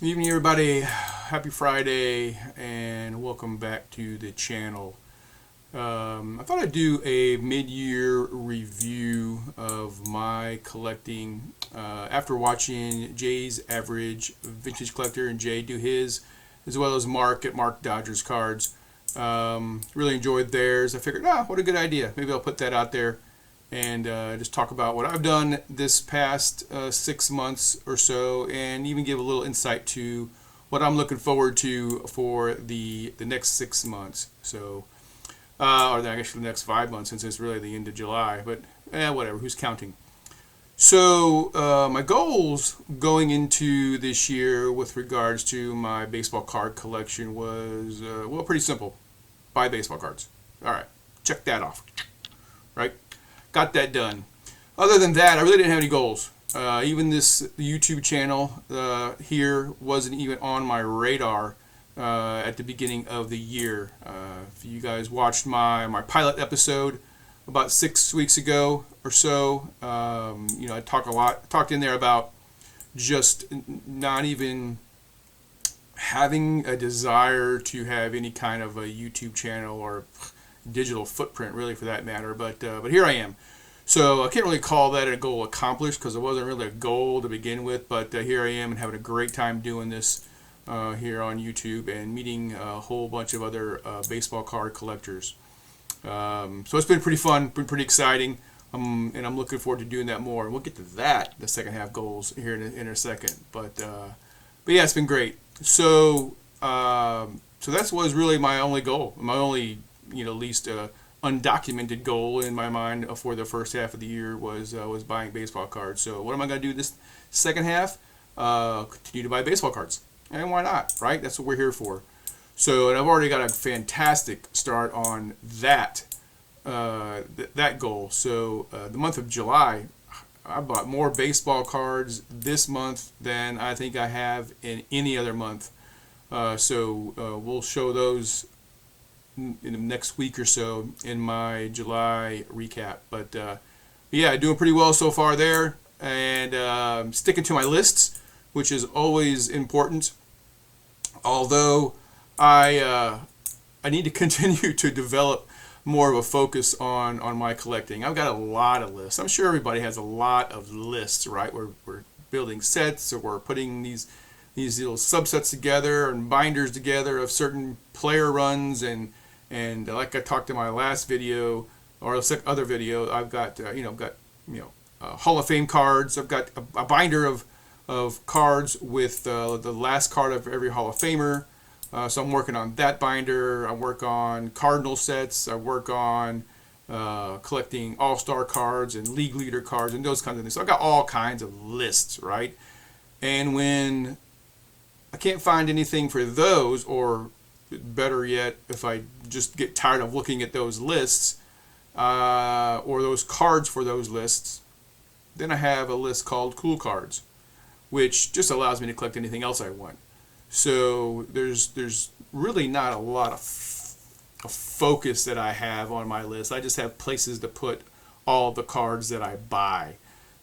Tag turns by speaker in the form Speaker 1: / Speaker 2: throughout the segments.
Speaker 1: Good evening, everybody. Happy Friday, and welcome back to the channel. I thought I'd do a mid-year review of my collecting after watching Jay's Average Vintage Collector and Jay do his, as well as Mark at Mark Dodgers Cards. Really enjoyed theirs. I figured, what a good idea. Maybe I'll put that out there and just talk about what I've done this past 6 months or so, and even give a little insight to what I'm looking forward to for the next 6 months. So, or actually the next 5 months, since it's really the end of July. But whatever. Who's counting? So my goals going into this year with regards to my baseball card collection was pretty simple. Buy baseball cards. All right, check that off. Right. Got that done. Other than that, I really didn't have any goals. Even this YouTube channel here wasn't even on my radar at the beginning of the year. If you guys watched my pilot episode about 6 weeks ago or so, I talked in there about just not even having a desire to have any kind of a YouTube channel or digital footprint, really, for that matter. But here I am. So I can't really call that a goal accomplished because it wasn't really a goal to begin with. But here I am and having a great time doing this here on YouTube and meeting a whole bunch of other baseball card collectors. So it's been pretty fun, been pretty exciting, and I'm looking forward to doing that more. And we'll get to that, the second half goals, here in a second. But yeah, it's been great. So that was really my only goal, my only least undocumented goal in my mind for the first half of the year was buying baseball cards. So what am I going to do this second half? Continue to buy baseball cards, and why not? Right? That's what we're here for. So, and I've already got a fantastic start on that that goal. So the month of July, I bought more baseball cards this month than I think I have in any other month. So we'll show those in the next week or so in my July recap. But yeah, doing pretty well so far there, and sticking to my lists, which is always important. Although I need to continue to develop more of a focus on my collecting. I've got a lot of lists. I'm sure everybody has a lot of lists, right? We're building sets, or we're putting these little subsets together and binders together of certain player runs, and like I talked in my last video or other video, I've got Hall of Fame cards. I've got a binder of cards with the last card of every Hall of Famer. So I'm working on that binder. I work on Cardinal sets. I work on collecting All-Star cards and League Leader cards and those kinds of things. So I've got all kinds of lists, right? And when I can't find anything for those, or better yet, if I just get tired of looking at those lists or those cards for those lists, then I have a list called Cool Cards, which just allows me to collect anything else I want. So there's really not a lot of focus that I have on my list. I just have places to put all the cards that I buy.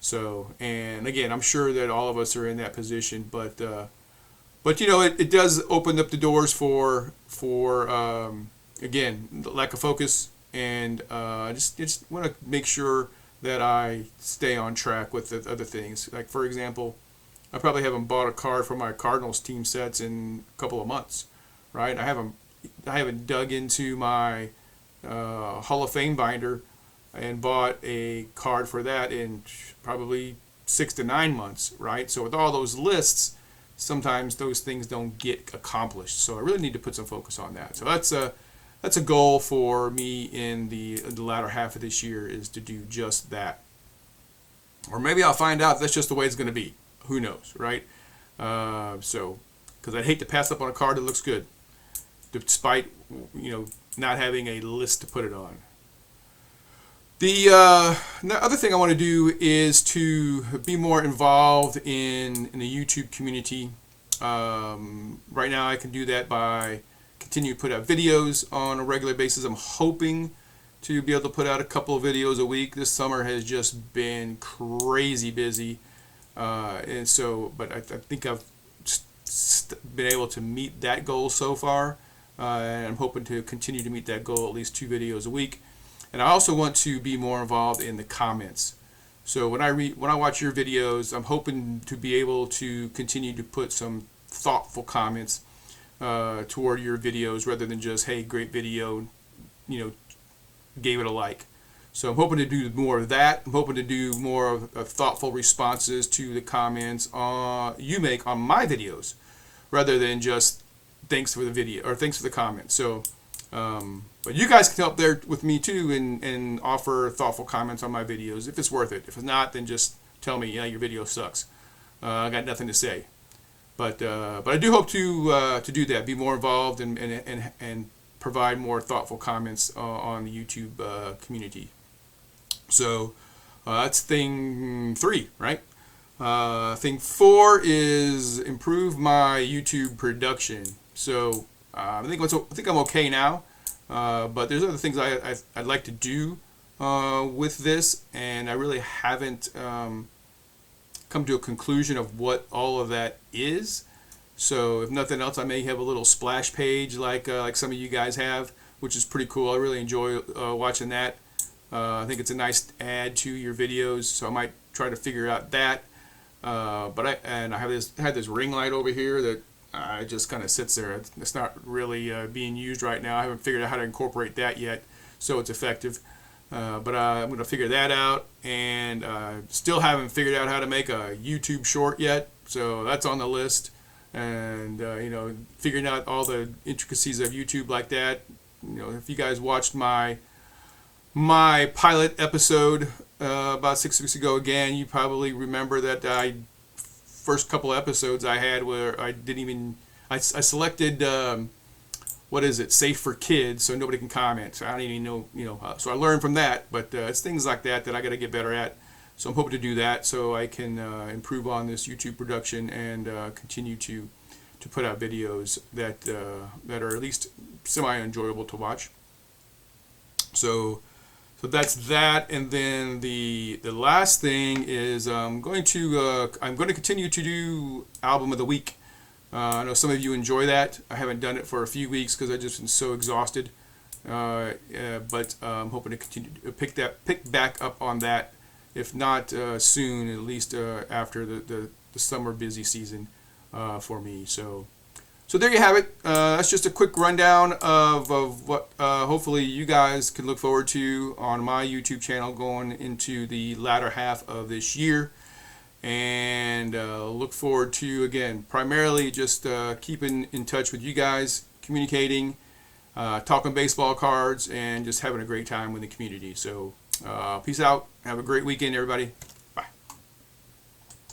Speaker 1: So, and again, I'm sure that all of us are in that position, but it does open up the doors for again, lack of focus, and just want to make sure that I stay on track with the other things. Like, for example, I probably haven't bought a card for my Cardinals team sets in a couple of months, right? I haven't dug into my Hall of Fame binder and bought a card for that in probably 6 to 9 months, right? So with all those lists, sometimes those things don't get accomplished. So I really need to put some focus on that. So that's a goal for me in the latter half of this year, is to do just that. Or maybe I'll find out that's just the way it's going to be. Who knows, right? So, because I'd hate to pass up on a card that looks good, despite not having a list to put it on. The other thing I want to do is to be more involved in the YouTube community. Right now, I can do that by continue to put out videos on a regular basis. I'm hoping to be able to put out a couple of videos a week. This summer has just been crazy busy. And so, but I think I've been able to meet that goal so far, and I'm hoping to continue to meet that goal, at least 2 videos a week. And I also want to be more involved in the comments. So when I watch your videos, I'm hoping to be able to continue to put some thoughtful comments toward your videos, rather than just, hey, great video, gave it a like. So I'm hoping to do more of that. I'm hoping to do more of thoughtful responses to the comments you make on my videos, rather than just thanks for the video or thanks for the comment. So, but you guys can help there with me too, and offer thoughtful comments on my videos if it's worth it. If it's not, then just tell me, yeah, your video sucks. I got nothing to say. But I do hope to do that, be more involved, and provide more thoughtful comments on the YouTube community. So that's thing 3, right? Thing 4 is improve my YouTube production. So I think I'm okay now, but there's other things I'd like to do with this, and I really haven't come to a conclusion of what all of that is. So if nothing else, I may have a little splash page like some of you guys have, which is pretty cool. I really enjoy watching that. I think it's a nice add to your videos, so I might try to figure out that. But I have this ring light over here that just kind of sits there. It's not really being used right now. I haven't figured out how to incorporate that yet, so it's effective. But I'm going to figure that out, and still haven't figured out how to make a YouTube short yet, so that's on the list. And figuring out all the intricacies of YouTube like that. If you guys watched my pilot episode about 6 weeks ago, again, you probably remember that first couple episodes I had where I selected safe for kids, so nobody can comment. So I don't even know, so I learned from that, but it's things like that I got to get better at. So I'm hoping to do that so I can improve on this YouTube production and continue to put out videos that are at least semi-enjoyable to watch. So that's that, and then the last thing is I'm going to continue to do album of the week. I know some of you enjoy that. I haven't done it for a few weeks because I've just been so exhausted. But I'm hoping to continue to pick back up on that. If not soon, at least after the summer busy season for me. So there you have it. That's just a quick rundown of what hopefully you guys can look forward to on my YouTube channel going into the latter half of this year. And look forward to, again, primarily just keeping in touch with you guys, communicating, talking baseball cards, and just having a great time with the community. So peace out. Have a great weekend, everybody.